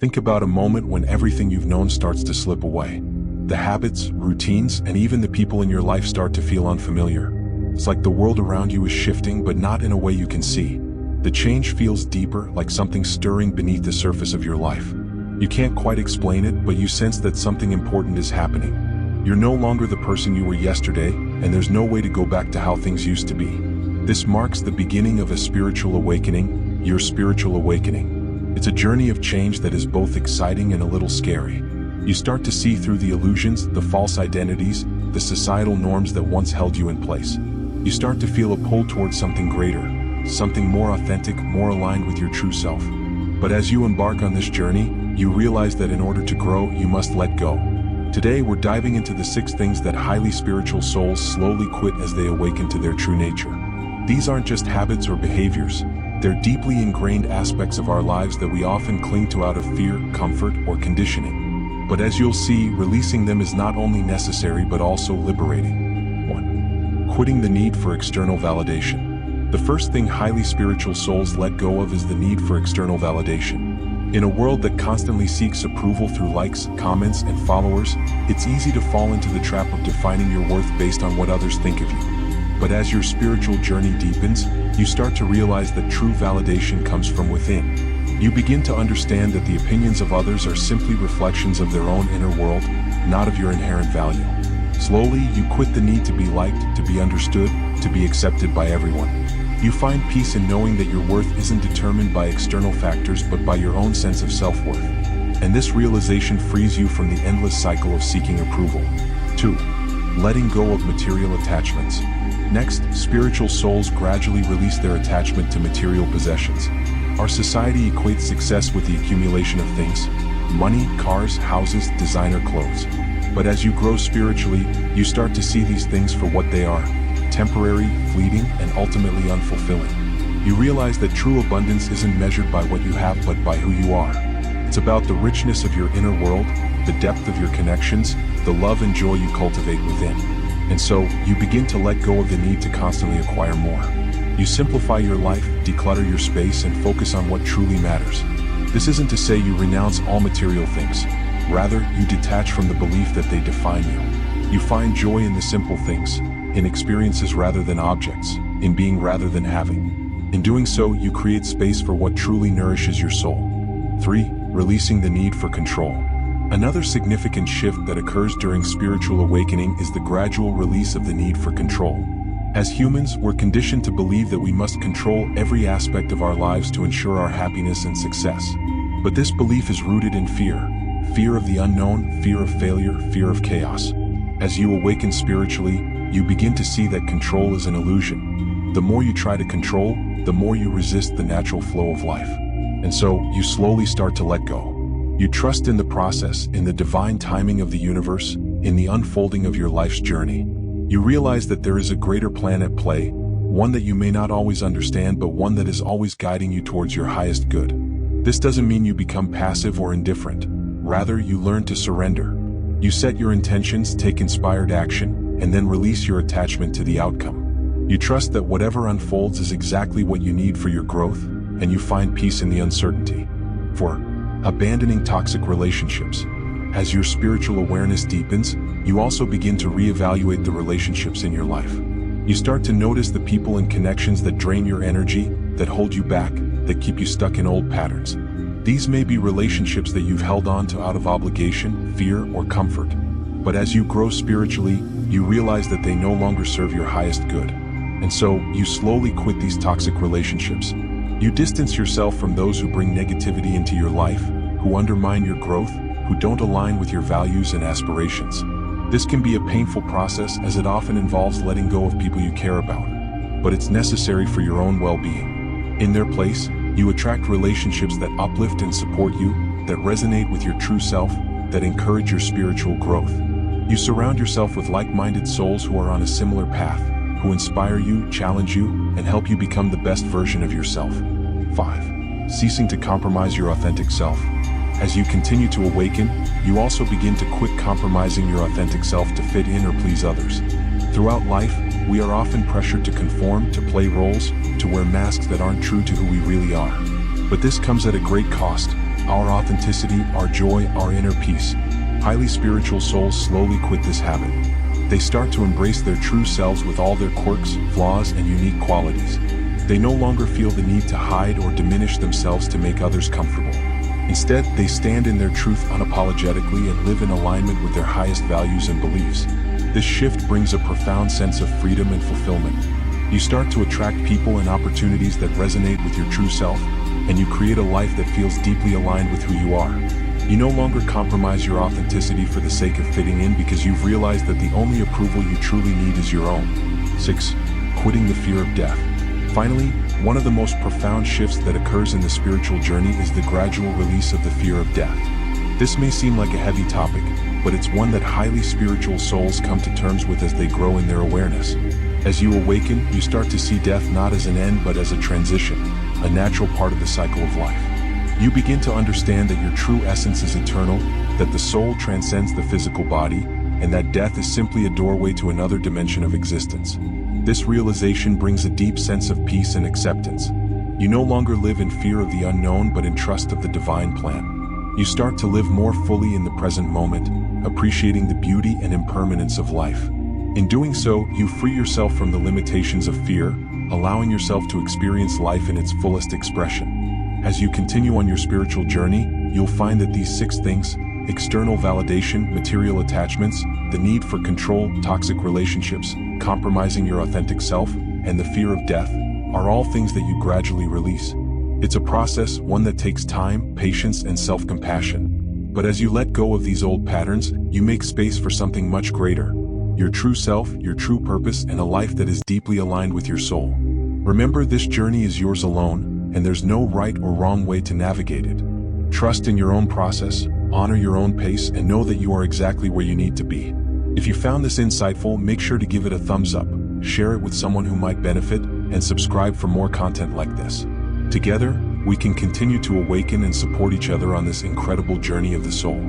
Think about a moment when everything you've known starts to slip away. The habits, routines, and even the people in your life start to feel unfamiliar. It's like the world around you is shifting, but not in a way you can see. The change feels deeper, like something stirring beneath the surface of your life. You can't quite explain it, but you sense that something important is happening. You're no longer the person you were yesterday, and there's no way to go back to how things used to be. This marks the beginning of a spiritual awakening, your spiritual awakening. It's a journey of change that is both exciting and a little scary. You start to see through the illusions, the false identities, the societal norms that once held you in place. You start to feel a pull towards something greater, something more authentic, more aligned with your true self. But as you embark on this journey, you realize that in order to grow, you must let go. Today, we're diving into the 6 things that highly spiritual souls slowly quit as they awaken to their true nature. These aren't just habits or behaviors. They're deeply ingrained aspects of our lives that we often cling to out of fear, comfort, or conditioning. But as you'll see, releasing them is not only necessary but also liberating. 1. Quitting the need for external validation. The first thing highly spiritual souls let go of is the need for external validation. In a world that constantly seeks approval through likes, comments, and followers, it's easy to fall into the trap of defining your worth based on what others think of you. But as your spiritual journey deepens, you start to realize that true validation comes from within. You begin to understand that the opinions of others are simply reflections of their own inner world, not of your inherent value. Slowly, you quit the need to be liked, to be understood, to be accepted by everyone. You find peace in knowing that your worth isn't determined by external factors but by your own sense of self-worth. And this realization frees you from the endless cycle of seeking approval. 2. Letting go of material attachments. Next, spiritual souls gradually release their attachment to material possessions. Our society equates success with the accumulation of things: money, cars, houses, designer clothes. But as you grow spiritually, you start to see these things for what they are: temporary, fleeting, and ultimately unfulfilling. You realize that true abundance isn't measured by what you have but by who you are. It's about the richness of your inner world, the depth of your connections, the love and joy you cultivate within. And so, you begin to let go of the need to constantly acquire more. You simplify your life, declutter your space, and focus on what truly matters. This isn't to say you renounce all material things. Rather, you detach from the belief that they define you. You find joy in the simple things, in experiences rather than objects, in being rather than having. In doing so, you create space for what truly nourishes your soul. 3. Releasing the need for control. Another significant shift that occurs during spiritual awakening is the gradual release of the need for control. As humans, we're conditioned to believe that we must control every aspect of our lives to ensure our happiness and success. But this belief is rooted in fear. Fear of the unknown, fear of failure, fear of chaos. As you awaken spiritually, you begin to see that control is an illusion. The more you try to control, the more you resist the natural flow of life. And so, you slowly start to let go. You trust in the process, in the divine timing of the universe, in the unfolding of your life's journey. You realize that there is a greater plan at play, one that you may not always understand but one that is always guiding you towards your highest good. This doesn't mean you become passive or indifferent. Rather, you learn to surrender. You set your intentions, take inspired action, and then release your attachment to the outcome. You trust that whatever unfolds is exactly what you need for your growth, and you find peace in the uncertainty. 4. Abandoning toxic relationships. As your spiritual awareness deepens, you also begin to reevaluate the relationships in your life. You start to notice the people and connections that drain your energy, that hold you back, that keep you stuck in old patterns. These may be relationships that you've held on to out of obligation, fear, or comfort. But as you grow spiritually, you realize that they no longer serve your highest good. And so, you slowly quit these toxic relationships. You distance yourself from those who bring negativity into your life, who undermine your growth, who don't align with your values and aspirations. This can be a painful process as it often involves letting go of people you care about. But it's necessary for your own well-being. In their place, you attract relationships that uplift and support you, that resonate with your true self, that encourage your spiritual growth. You surround yourself with like-minded souls who are on a similar path, who inspire you, challenge you, and help you become the best version of yourself. 5. Ceasing to compromise your authentic self. As you continue to awaken, you also begin to quit compromising your authentic self to fit in or please others. Throughout life, we are often pressured to conform, to play roles, to wear masks that aren't true to who we really are. But this comes at a great cost. our authenticity, our joy, our inner peace. Highly spiritual souls slowly quit this habit. They start to embrace their true selves with all their quirks, flaws, and unique qualities. They no longer feel the need to hide or diminish themselves to make others comfortable. Instead, they stand in their truth unapologetically and live in alignment with their highest values and beliefs. This shift brings a profound sense of freedom and fulfillment. You start to attract people and opportunities that resonate with your true self, and you create a life that feels deeply aligned with who you are. You no longer compromise your authenticity for the sake of fitting in because you've realized that the only approval you truly need is your own. 6. Quitting the fear of death. Finally, one of the most profound shifts that occurs in the spiritual journey is the gradual release of the fear of death. This may seem like a heavy topic, but it's one that highly spiritual souls come to terms with as they grow in their awareness. As you awaken, you start to see death not as an end but as a transition, a natural part of the cycle of life. You begin to understand that your true essence is eternal, that the soul transcends the physical body, and that death is simply a doorway to another dimension of existence. This realization brings a deep sense of peace and acceptance. You no longer live in fear of the unknown but in trust of the divine plan. You start to live more fully in the present moment, appreciating the beauty and impermanence of life. In doing so, you free yourself from the limitations of fear, allowing yourself to experience life in its fullest expression. As you continue on your spiritual journey, you'll find that these 6 things, external validation, material attachments, the need for control, toxic relationships, compromising your authentic self, and the fear of death, are all things that you gradually release. It's a process, one that takes time, patience, and self-compassion. But as you let go of these old patterns, you make space for something much greater. Your true self, your true purpose, and a life that is deeply aligned with your soul. Remember, this journey is yours alone, and there's no right or wrong way to navigate it. Trust in your own process, honor your own pace, and know that you are exactly where you need to be. If you found this insightful, make sure to give it a thumbs up, share it with someone who might benefit, and subscribe for more content like this. Together, we can continue to awaken and support each other on this incredible journey of the soul.